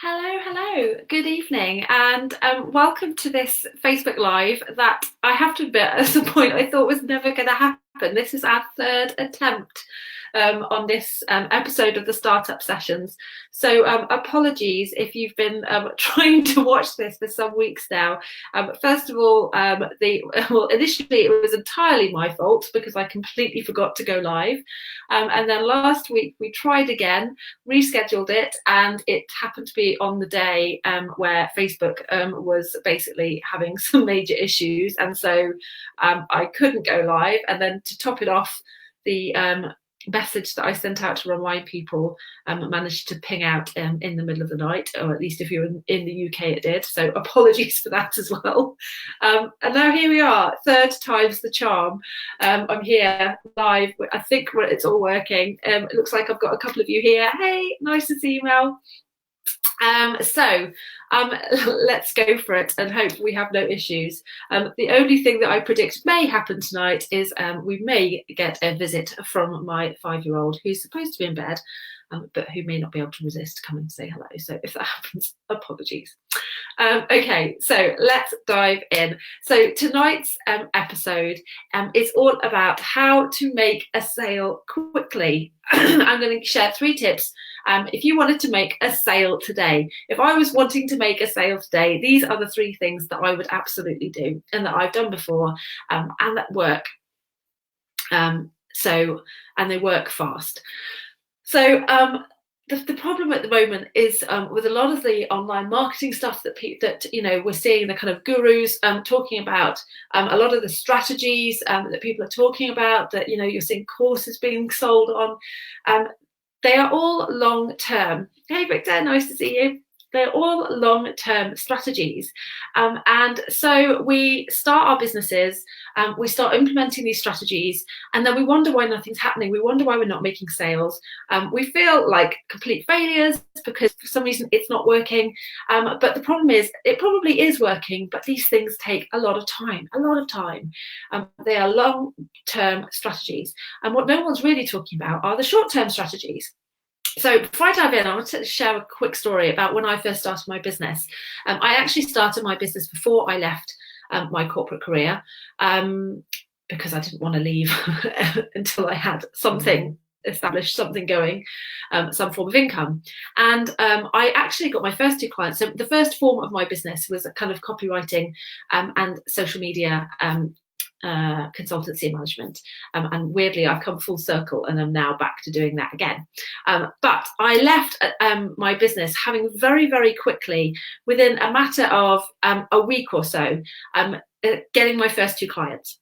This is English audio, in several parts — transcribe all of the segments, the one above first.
Hello, good evening, and welcome to this Facebook Live that I have to admit, at some point, I thought was never going to happen. This is our third attempt on this episode of the Startup Sessions. So apologies if you've been trying to watch this for some weeks now. First of all, initially it was entirely my fault because I completely forgot to go live. And then last week we tried again, rescheduled it, and it happened to be on the day where Facebook was basically having some major issues. And so I couldn't go live. And then to top it off, the message that I sent out to remind people managed to ping out in the middle of the night, or at least if you're in the UK it did, so apologies for that as well. And now here we are, third time's the charm. I'm here live. I think it's all working. It looks like I've got a couple of you here. Hey, nice to see you, Mel. Let's go for it and hope we have no issues. The only thing that I predict may happen tonight is we may get a visit from my 5-year-old who's supposed to be in bed, but who may not be able to resist to come and say hello. So if that happens, apologies. Okay, so let's dive in. So tonight's episode is all about how to make a sale quickly. I'm going to share 3 tips. If you wanted to make a sale today, if I was wanting to make a sale today, these are the 3 things that I would absolutely do and that I've done before and that work. And they work fast. So the problem at the moment is with a lot of the online marketing stuff that we're seeing the kind of gurus talking about, a lot of the strategies that people are talking about, that you're seeing courses being sold on. They are all long-term. Hey, Victor, nice to see you. They're all long-term strategies. And so we start our businesses, we start implementing these strategies, and then we wonder why nothing's happening. We wonder why we're not making sales. We feel like complete failures because for some reason it's not working. But the problem is it probably is working, but these things take a lot of time. They are long-term strategies. And what no one's really talking about are the short-term strategies. So before I dive in, I want to share a quick story about when I first started my business. I actually started my business before I left my corporate career because I didn't want to leave until I had something established, something going, some form of income. And I actually got my first 2 clients. So the first form of my business was a kind of copywriting and social media consultancy and management, and weirdly I've come full circle and I'm now back to doing that again. But I left my business having very, very quickly, within a matter of a week or so, getting my first 2 clients.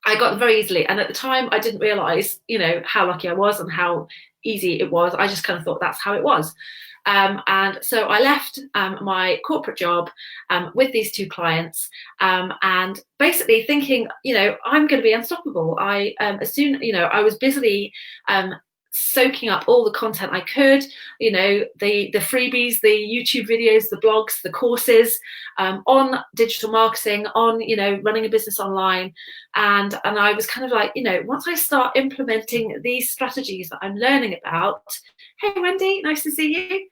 I got them very easily, and at the time I didn't realize how lucky I was and how easy it was. I just kind of thought that's how it was. And so I left my corporate job with these 2 clients, and basically thinking, I'm going to be unstoppable. I was busily soaking up all the content I could, the freebies, the YouTube videos, the blogs, the courses on digital marketing, on running a business online, and I was kind of like, once I start implementing these strategies that I'm learning about. Hey Wendy, nice to see you.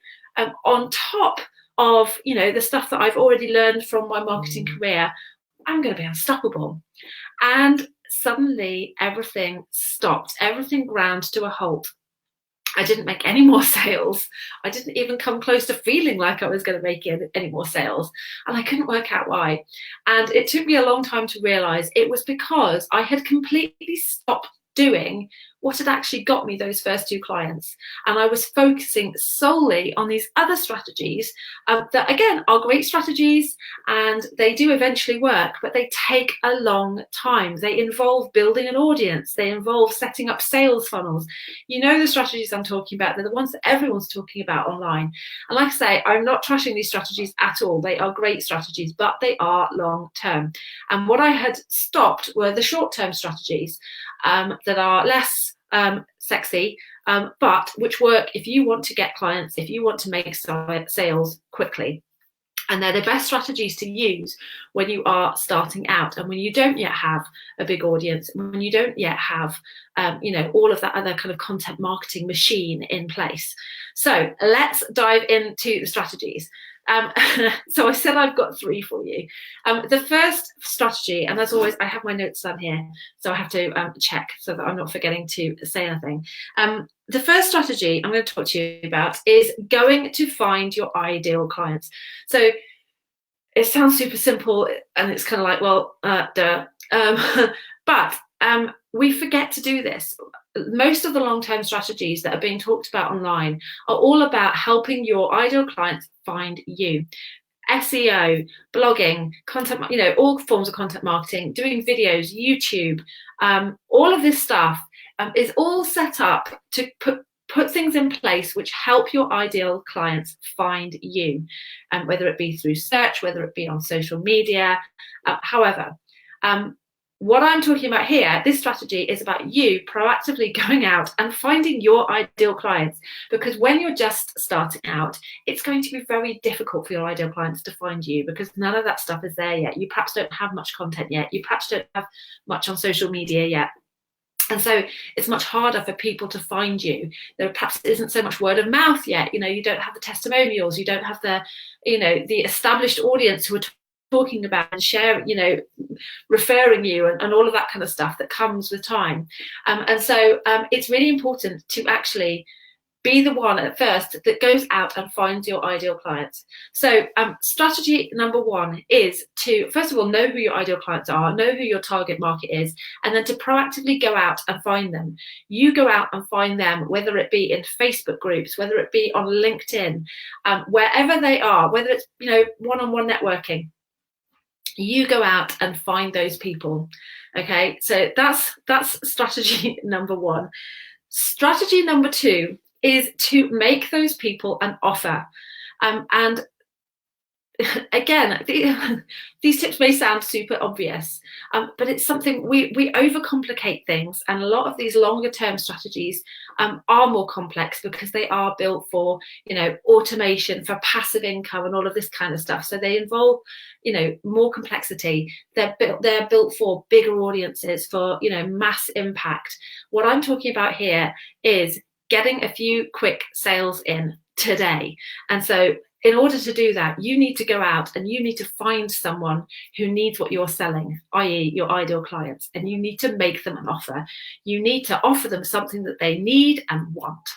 On top of the stuff that I've already learned from my marketing career, I'm going to be unstoppable. And suddenly everything stopped. Everything ground to a halt. I didn't make any more sales. I didn't even come close to feeling like I was going to make any more sales. And I couldn't work out why. And it took me a long time to realize it was because I had completely stopped doing what had actually got me those first 2 clients. And I was focusing solely on these other strategies that, again, are great strategies and they do eventually work, but they take a long time. They involve building an audience. They involve setting up sales funnels. The strategies I'm talking about, they're the ones that everyone's talking about online. And like I say, I'm not trashing these strategies at all. They are great strategies, but they are long term. And what I had stopped were the short term strategies that are less sexy, but which work if you want to get clients, if you want to make sales quickly. And they're the best strategies to use when you are starting out and when you don't yet have a big audience, when you don't yet have, all of that other kind of content marketing machine in place. So let's dive into the strategies. So I said I've got 3 for you. The first strategy, and as always, I have my notes down here, so I have to check so that I'm not forgetting to say anything. The first strategy I'm going to talk to you about is going to find your ideal clients. So it sounds super simple and it's kind of like, well, duh. But we forget to do this. Most of the long-term strategies that are being talked about online are all about helping your ideal clients find you. SEO, blogging, content, all forms of content marketing, doing videos, YouTube, all of this stuff is all set up to put things in place which help your ideal clients find you, whether it be through search, whether it be on social media, however. What I'm talking about here, this strategy is about you proactively going out and finding your ideal clients, because when you're just starting out, it's going to be very difficult for your ideal clients to find you because none of that stuff is there yet. You perhaps don't have much content yet. You perhaps don't have much on social media yet. And so it's much harder for people to find you. There perhaps isn't so much word of mouth yet. You don't have the testimonials. You don't have the established audience who are talking about and sharing, referring you and all of that kind of stuff that comes with time. And so it's really important to actually be the one at first that goes out and finds your ideal clients. So strategy number 1 is to, first of all, know who your ideal clients are, know who your target market is, and then to proactively go out and find them. You go out and find them, whether it be in Facebook groups, whether it be on LinkedIn, wherever they are, whether it's, one-on-one networking. You go out and find those people. Okay, so that's strategy number 1. Strategy number 2 is to make those people an offer. And again, these tips may sound super obvious, but it's something we overcomplicate things, and a lot of these longer term strategies are more complex because they are built for automation, for passive income and all of this kind of stuff. So they involve more complexity. They're built for bigger audiences, for mass impact. What I'm talking about here is getting a few quick sales in today. And so in order to do that, you need to go out and you need to find someone who needs what you're selling, i.e. your ideal clients, and you need to make them an offer. You need to offer them something that they need and want.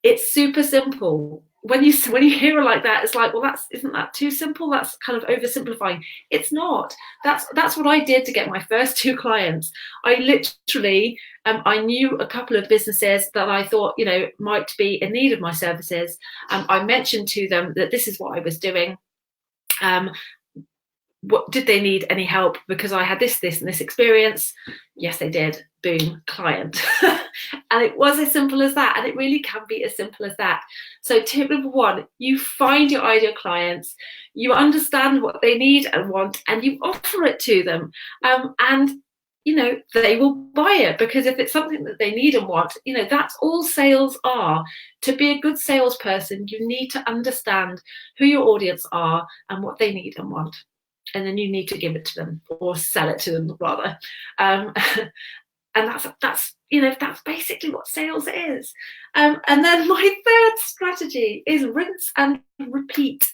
It's super simple. When you hear it like that, it's like, well, isn't that too simple? That's kind of oversimplifying. It's not. That's what I did to get my first 2 clients. I literally, I knew a couple of businesses that I thought, might be in need of my services. I mentioned to them that this is what I was doing. What did they need any help? Because I had this, and this experience. Yes, they did. Boom, client. And it was as simple as that. And it really can be as simple as that. So tip number 1, you find your ideal clients, you understand what they need and want, and you offer it to them. And they will buy it, because if it's something that they need and want, that's all sales are. To be a good salesperson, you need to understand who your audience are and what they need and want. And then you need to give it to them, or sell it to them rather. And that's basically what sales is. And then my third strategy is rinse and repeat.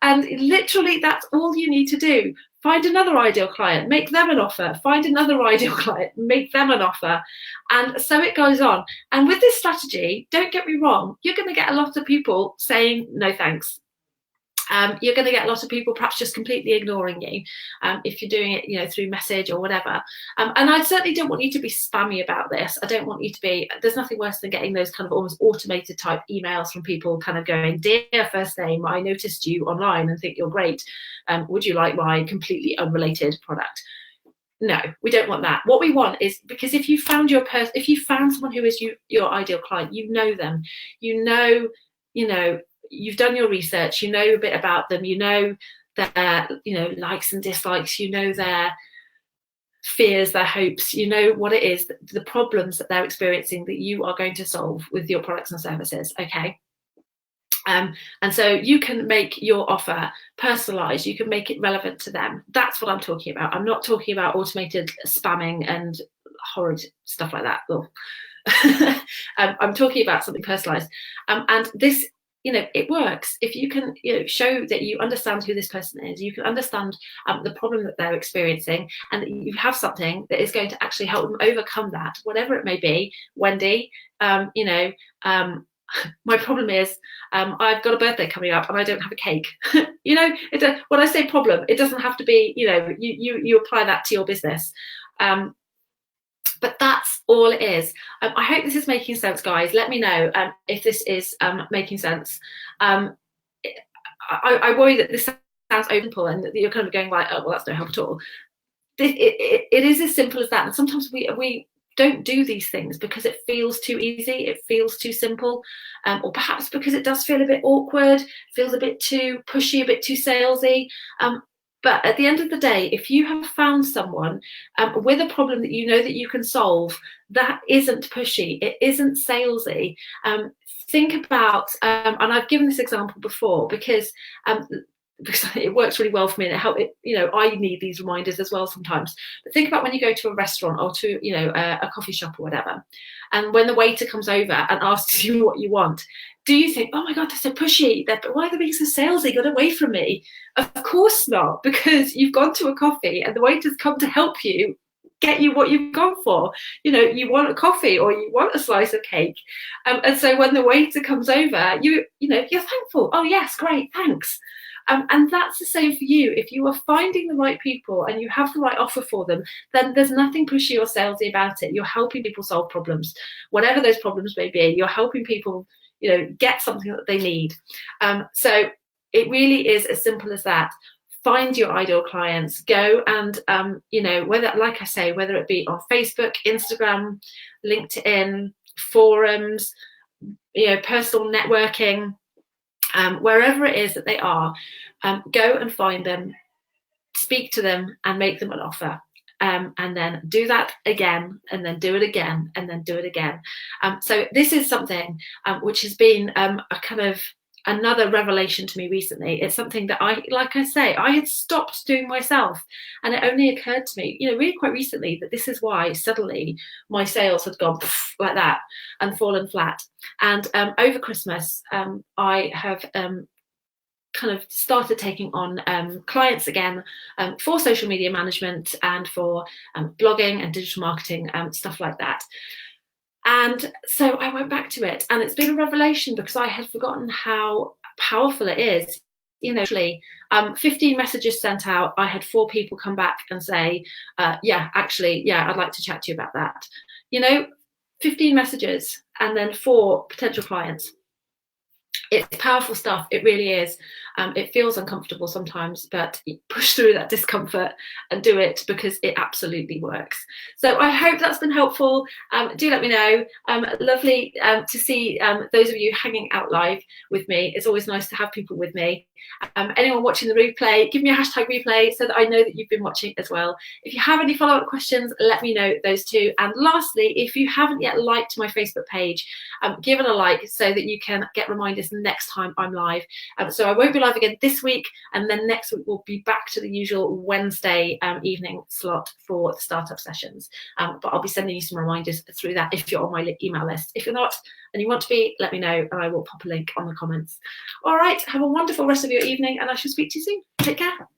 And literally that's all you need to do. Find another ideal client, make them an offer, find another ideal client, make them an offer. And so it goes on. And with this strategy, don't get me wrong, you're going to get a lot of people saying no thanks. You're going to get a lot of people perhaps just completely ignoring you if you're doing it, through message or whatever. And I certainly don't want you to be spammy about this. I don't want you to be. There's nothing worse than getting those kind of almost automated type emails from people kind of going, "Dear first name, I noticed you online and think you're great. Would you like my completely unrelated product?" No, we don't want that. What we want is, because if you found someone who is your ideal client, you know them, you've done your research, you know a bit about them, you know their likes and dislikes, you know their fears, their hopes, you know what it is, the problems that they're experiencing that you are going to solve with your products and services. Okay, And so you can make your offer personalized, you can make it relevant to them. That's what I'm talking about. I'm not talking about automated spamming and horrid stuff like that. I'm talking about something personalized. And this, it works. If you can show that you understand who this person is, you can understand the problem that they're experiencing, and that you have something that is going to actually help them overcome that, whatever it may be. Wendy, my problem is I've got a birthday coming up and I don't have a cake. When I say problem, it doesn't have to be, you apply that to your business. But that's all it is. I hope this is making sense, guys. Let me know if this is making sense. I worry that this sounds simple and that you're kind of going like, oh, well, that's no help at all. It is as simple as that. And sometimes we don't do these things because it feels too easy, it feels too simple, or perhaps because it does feel a bit awkward, feels a bit too pushy, a bit too salesy. But at the end of the day, if you have found someone with a problem that you know that you can solve, that isn't pushy, it isn't salesy. Think about, and I've given this example before because it works really well for me, and it helps. I need these reminders as well sometimes. But think about when you go to a restaurant or to a coffee shop or whatever, and when the waiter comes over and asks you what you want, do you think, oh my God, they're so pushy, why are they being so salesy, get away from me? Of course not, because you've gone to a coffee and the waiter's come to help you get you what you've gone for. You want a coffee or you want a slice of cake, and so when the waiter comes over, you're thankful. Oh yes, great, thanks. And that's the same for you. If you are finding the right people and you have the right offer for them, then there's nothing pushy or salesy about it. You're helping people solve problems, whatever those problems may be. You're helping people, get something that they need. So it really is as simple as that. Find your ideal clients. Go and, whether it be on Facebook, Instagram, LinkedIn, forums, personal networking, wherever it is that they are, go and find them, speak to them and make them an offer. And then do that again, and then do it again, and then do it again. So this is something which has been a kind of another revelation to me recently. It's something that I had stopped doing myself, and it only occurred to me, really quite recently, that this is why suddenly my sales had gone like that and fallen flat. And over Christmas, I have kind of started taking on clients again for social media management and for blogging and digital marketing, stuff like that. And so I went back to it, and it's been a revelation because I had forgotten how powerful it is. 15 messages sent out, I had 4 people come back and say, I'd like to chat to you about that. 15 messages and then 4 potential clients. It's powerful stuff. It really is. It feels uncomfortable sometimes, but you push through that discomfort and do it because it absolutely works. So I hope that's been helpful. Do let me know. Lovely to see those of you hanging out live with me. It's always nice to have people with me. Anyone watching the replay, give me a hashtag replay so that I know that you've been watching as well. If you have any follow-up questions, let me know those too. And lastly, if you haven't yet liked my Facebook page, give it a like so that you can get reminders next time I'm live. So I won't be live again this week, and then next week we'll be back to the usual Wednesday evening slot for the startup sessions. But I'll be sending you some reminders through that if you're on my email list. If you're not and you want to be, let me know and I will pop a link on the comments. All right, have a wonderful rest of your evening, and I shall speak to you soon. Take care.